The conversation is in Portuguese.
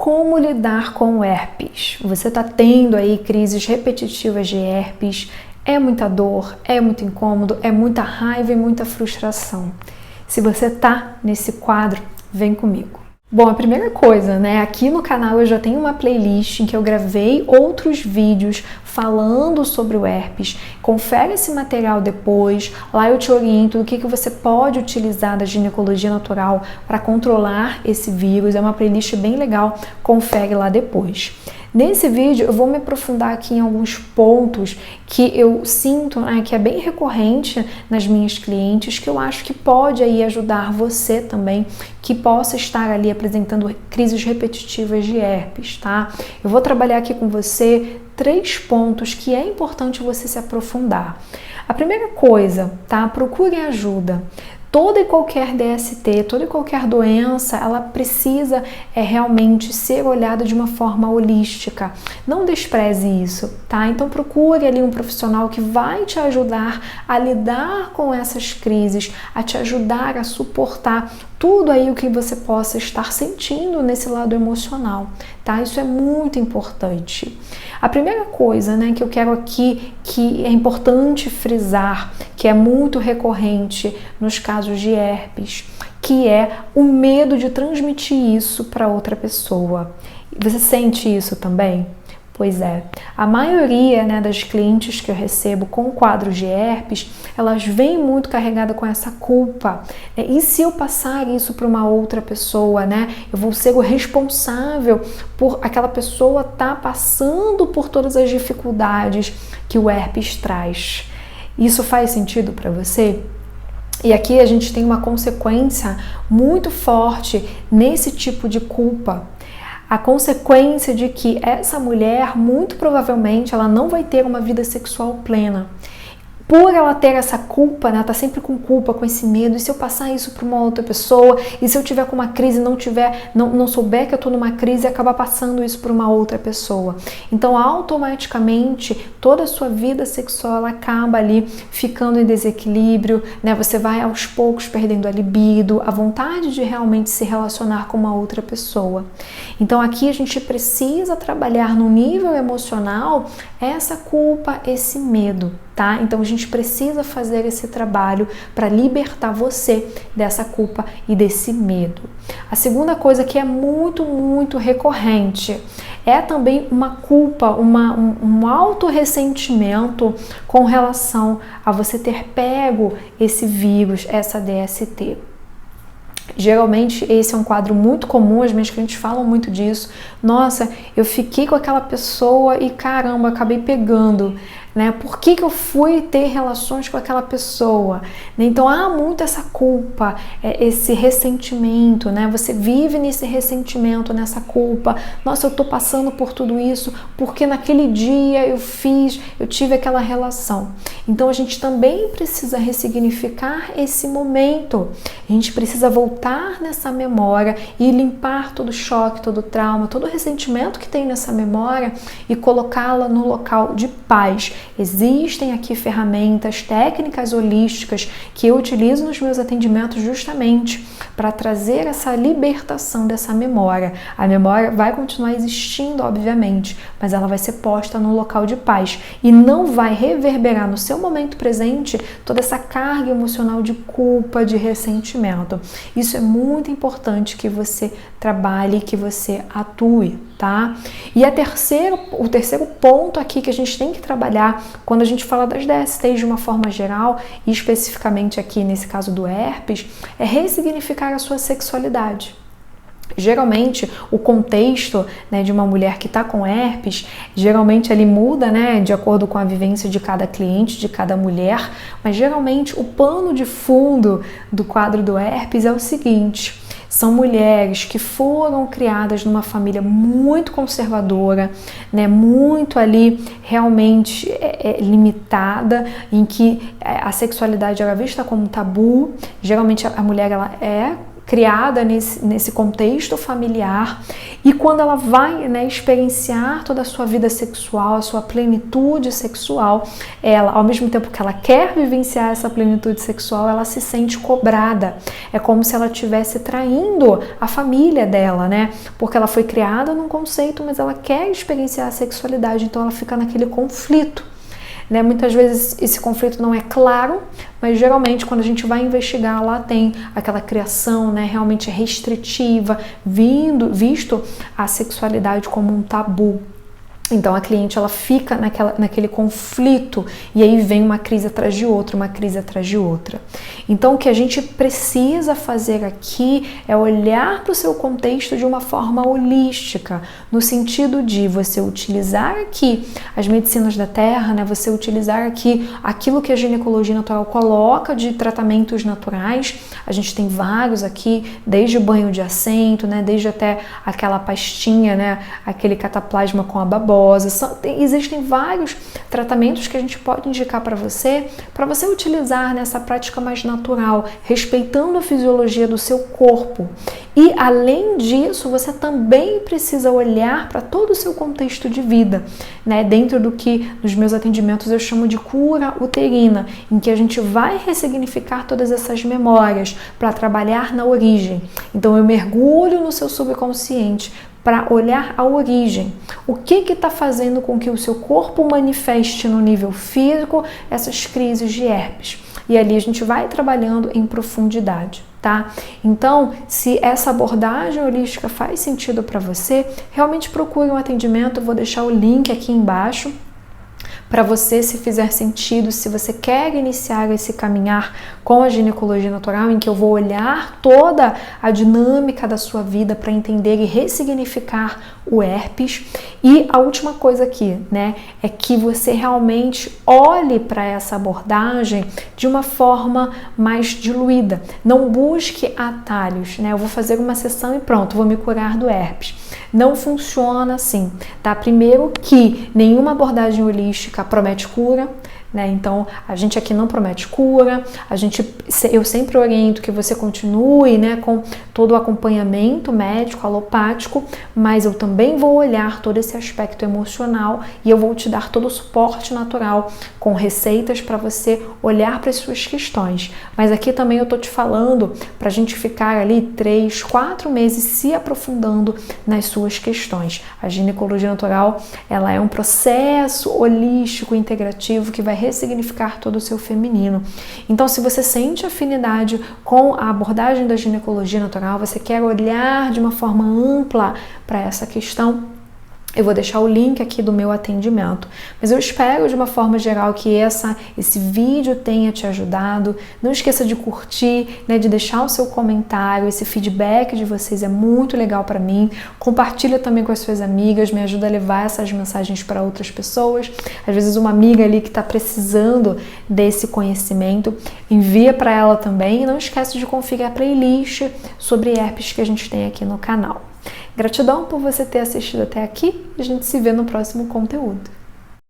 Como lidar com o herpes? Você está tendo aí crises repetitivas de herpes, é muita dor, é muito incômodo, é muita raiva e muita frustração. Se você está nesse quadro, vem comigo. Bom, a primeira coisa, né, aqui no canal eu já tenho uma playlist em que eu gravei outros vídeos falando sobre o herpes. Confere esse material depois, lá eu te oriento do que você pode utilizar da ginecologia natural para controlar esse vírus. É uma playlist bem legal, confere lá depois. Nesse vídeo eu vou me aprofundar aqui em alguns pontos que eu sinto, né, que é bem recorrente nas minhas clientes, que eu acho que pode aí ajudar você também, que possa estar ali apresentando crises repetitivas de herpes, tá? Eu vou trabalhar aqui com você 3 pontos que é importante você se aprofundar. A primeira coisa, tá? Procure ajuda. Toda e qualquer DST, toda e qualquer doença, ela precisa realmente ser olhada de uma forma holística. Não despreze isso, tá? Então procure ali um profissional que vai te ajudar a lidar com essas crises, a te ajudar a suportar tudo aí o que você possa estar sentindo nesse lado emocional, tá? Isso é muito importante. A primeira coisa, né, que eu quero aqui, que é importante frisar, que é muito recorrente nos casos de herpes, que é o medo de transmitir isso para outra pessoa. Você sente isso também? Pois é, a maioria, né, das clientes que eu recebo com quadros de herpes, elas vêm muito carregadas com essa culpa. E se eu passar isso para uma outra pessoa, né, eu vou ser o responsável por aquela pessoa estar passando por todas as dificuldades que o herpes traz. Isso faz sentido para você? E aqui a gente tem uma consequência muito forte nesse tipo de culpa. A consequência de que essa mulher, muito provavelmente, ela não vai ter uma vida sexual plena. Por ela ter essa culpa, né, tá sempre com culpa, com esse medo, e se eu passar isso para uma outra pessoa, e se eu tiver com uma crise, não souber que eu tô numa crise, e acabar passando isso para uma outra pessoa. Então, automaticamente, toda a sua vida sexual, ela acaba ali ficando em desequilíbrio, né, você vai aos poucos perdendo a libido, a vontade de realmente se relacionar com uma outra pessoa. Então, aqui a gente precisa trabalhar no nível emocional essa culpa, esse medo. Tá? Então a gente precisa fazer esse trabalho para libertar você dessa culpa e desse medo. A segunda coisa que é muito, muito recorrente é também uma culpa, um autorressentimento com relação a você ter pego esse vírus, essa DST. Geralmente esse é um quadro muito comum, as minhas clientes falam muito disso. Nossa, eu fiquei com aquela pessoa e caramba, acabei pegando, né? Por que eu fui ter relações com aquela pessoa? Então há muito essa culpa, esse ressentimento, né? Você vive nesse ressentimento, nessa culpa. Nossa, eu tô passando por tudo isso porque naquele dia eu tive aquela relação. Então a gente também precisa ressignificar esse momento. A gente precisa voltar nessa memória e limpar todo o choque, todo o trauma, todo o ressentimento que tem nessa memória e colocá-la no local de paz. Existem aqui ferramentas, técnicas holísticas que eu utilizo nos meus atendimentos justamente para trazer essa libertação dessa memória. A memória vai continuar existindo, obviamente, mas ela vai ser posta no local de paz e não vai reverberar no seu momento presente toda essa carga emocional de culpa, de ressentimento. Isso é muito importante que você trabalhe, que você atue, tá? E o terceiro ponto aqui que a gente tem que trabalhar quando a gente fala das DSTs de uma forma geral, e especificamente aqui nesse caso do herpes, é ressignificar a sua sexualidade. Geralmente, o contexto, né, de uma mulher que está com herpes, geralmente ele muda, né, de acordo com a vivência de cada cliente, de cada mulher, mas geralmente o pano de fundo do quadro do herpes é o seguinte: são mulheres que foram criadas numa família muito conservadora, né, muito ali realmente limitada, em que a sexualidade era vista como tabu. Geralmente a mulher ela é criada nesse contexto familiar E quando ela vai, né, experienciar toda a sua vida sexual, a sua plenitude sexual, ela, ao mesmo tempo que ela quer vivenciar essa plenitude sexual, ela se sente cobrada. É como se ela estivesse traindo a família dela, né? Porque ela foi criada num conceito, mas ela quer experienciar a sexualidade, então ela fica naquele conflito. Né? Muitas vezes esse conflito não é claro, mas geralmente quando a gente vai investigar lá tem aquela criação, né, realmente restritiva, visto a sexualidade como um tabu. Então a cliente ela fica naquele conflito e aí vem uma crise atrás de outra, uma crise atrás de outra. Então o que a gente precisa fazer aqui é olhar para o seu contexto de uma forma holística, no sentido de você utilizar aqui as medicinas da terra, né? Você utilizar aqui aquilo que a ginecologia natural coloca de tratamentos naturais. A gente tem vários aqui, desde o banho de assento, né? Desde até aquela pastinha, né? Aquele cataplasma com a babosa. Existem vários tratamentos que a gente pode indicar para você utilizar nessa prática mais natural, respeitando a fisiologia do seu corpo. E além disso, você também precisa olhar para todo o seu contexto de vida, né? Dentro do que nos meus atendimentos eu chamo de cura uterina, em que a gente vai ressignificar todas essas memórias para trabalhar na origem. Então eu mergulho no seu subconsciente para olhar a origem. O que está fazendo com que o seu corpo manifeste no nível físico essas crises de herpes? E ali a gente vai trabalhando em profundidade, tá? Então, se essa abordagem holística faz sentido para você, realmente procure um atendimento. Eu vou deixar o link aqui embaixo para você, se fizer sentido, se você quer iniciar esse caminhar com a ginecologia natural, em que eu vou olhar toda a dinâmica da sua vida para entender e ressignificar o herpes. E a última coisa aqui, né, é que você realmente olhe para essa abordagem de uma forma mais diluída. Não busque atalhos, né? Eu vou fazer uma sessão e pronto, vou me curar do herpes. Não funciona assim, tá? Primeiro que nenhuma abordagem holística promete cura, né? Então, a gente aqui não promete cura, eu sempre oriento que você continue, né, com todo o acompanhamento médico, alopático, mas eu também vou olhar todo esse aspecto emocional e eu vou te dar todo o suporte natural com receitas para você olhar para as suas questões. Mas aqui também eu tô te falando para a gente ficar ali 3, 4 meses se aprofundando nas suas questões. A ginecologia natural, ela é um processo holístico, integrativo, que vai ressignificar todo o seu feminino. Então, se você sente afinidade com a abordagem da ginecologia natural, você quer olhar de uma forma ampla para essa questão, eu vou deixar o link aqui do meu atendimento. Mas eu espero, de uma forma geral, que esse vídeo tenha te ajudado. Não esqueça de curtir, né, de deixar o seu comentário. Esse feedback de vocês é muito legal para mim. Compartilha também com as suas amigas, me ajuda a levar essas mensagens para outras pessoas. Às vezes uma amiga ali que está precisando desse conhecimento, envia para ela também. E não esquece de conferir a playlist sobre herpes que a gente tem aqui no canal. Gratidão por você ter assistido até aqui e a gente se vê no próximo conteúdo.